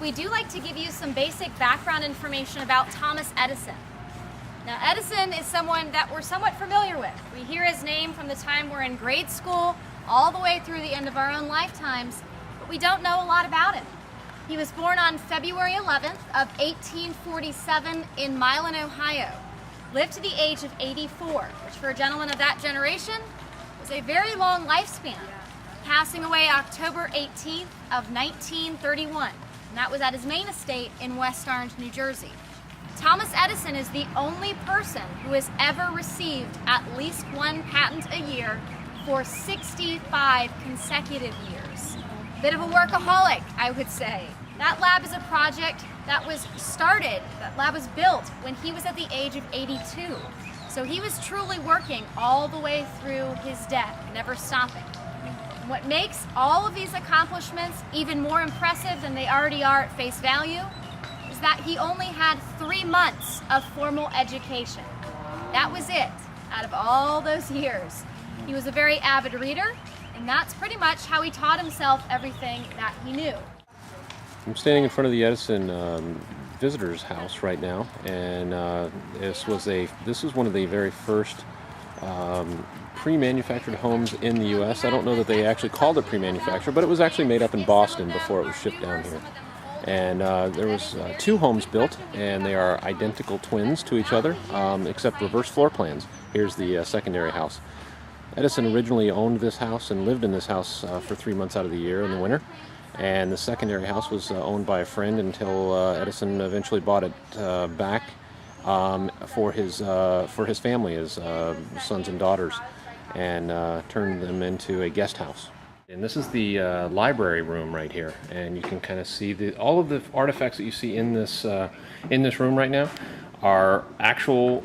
we do like to give you some basic background information about Thomas Edison. Now, Edison is someone that we're somewhat familiar with. We hear his name from the time we're in grade school all the way through the end of our own lifetimes, but we don't know a lot about him. He was born on February 11th of 1847 in Milan, Ohio. Lived to the age of 84, which for a gentleman of that generation was a very long lifespan, passing away October 18th of 1931, and that was at his main estate in West Orange, New Jersey. Thomas Edison is the only person who has ever received at least one patent a year for 65 consecutive years. Bit of a workaholic, I would say. That lab is a project that was started, that lab was built when he was at the age of 82. So he was truly working all the way through his death, never stopping. And what makes all of these accomplishments even more impressive than they already are at face value is that he only had 3 months of formal education. That was it, out of all those years. He was a very avid reader, and that's pretty much how he taught himself everything that he knew. I'm standing in front of the Edison visitor's house right now, and this was one of the very first pre-manufactured homes in the U.S. I don't know that they actually called it pre-manufactured, but it was actually made up in Boston before it was shipped down here. And there was 2 homes built, and they are identical twins to each other, except reverse floor plans. Here's the secondary house. Edison originally owned this house and lived in this house for 3 months out of the year in the winter. And the secondary house was owned by a friend until Edison eventually bought it back for his family, his sons and daughters, and turned them into a guest house. And this is the library room right here, and you can kind of see all of the artifacts that you see in this room right now are actual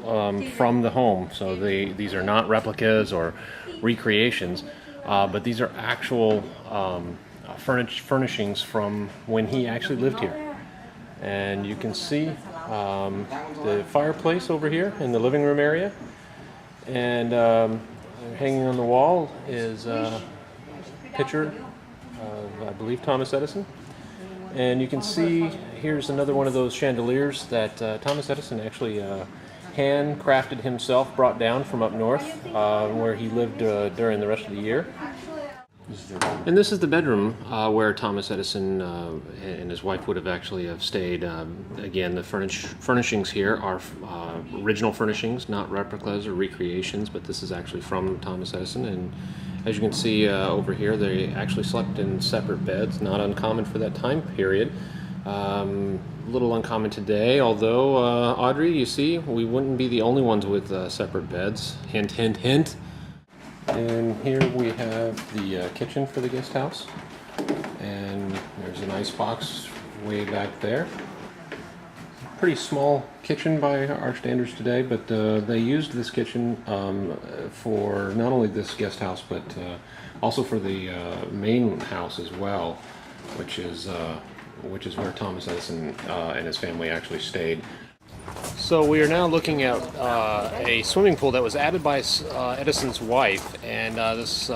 from the home. So these are not replicas or recreations, but these are actual furnishings from when he actually lived here. And you can see the fireplace over here in the living room area, and hanging on the wall is a picture of, I believe, Thomas Edison. And you can see here's another one of those chandeliers that Thomas Edison actually handcrafted himself, brought down from up north where he lived during the rest of the year. And this is the bedroom where Thomas Edison and his wife would have actually stayed. Again, the furnishings here are original furnishings, not replicas or recreations, but this is actually from Thomas Edison. And as you can see over here, they actually slept in separate beds, not uncommon for that time period. A little uncommon today, although, Audrey, you see, we wouldn't be the only ones with separate beds. Hint, hint, hint. And here we have the kitchen for the guest house, and there's an icebox way back there. Pretty small kitchen by our standards today, but they used this kitchen for not only this guest house, but also for the main house as well, which is where Thomas Edison and his family actually stayed. So we are now looking at a swimming pool that was added by Edison's wife, and this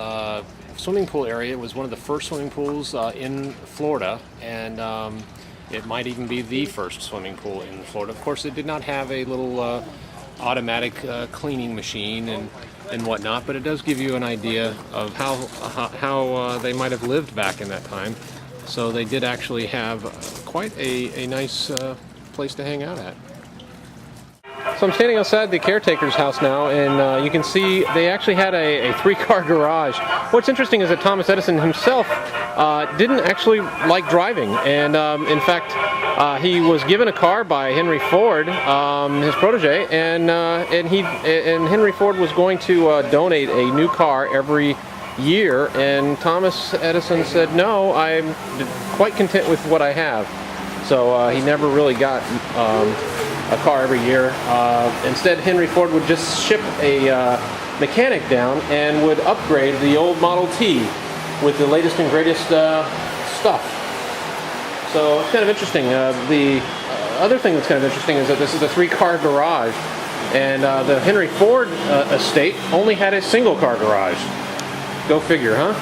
swimming pool area was one of the first swimming pools in Florida, and it might even be the first swimming pool in Florida. Of course, it did not have a little automatic cleaning machine and whatnot, but it does give you an idea of how they might have lived back in that time. So they did actually have quite a nice place to hang out at. So I'm standing outside the caretaker's house now, and you can see they actually had a 3-car garage. What's interesting is that Thomas Edison himself didn't actually like driving, and in fact he was given a car by Henry Ford, his protege, and Henry Ford was going to donate a new car every year, and Thomas Edison said, "No, I'm quite content with what I have." So he never really got a car every year. Instead, Henry Ford would just ship a mechanic down and would upgrade the old Model T with the latest and greatest stuff. So it's kind of interesting. The other thing that's kind of interesting is that this is a 3-car garage, and the Henry Ford estate only had a single-car garage. Go figure, huh?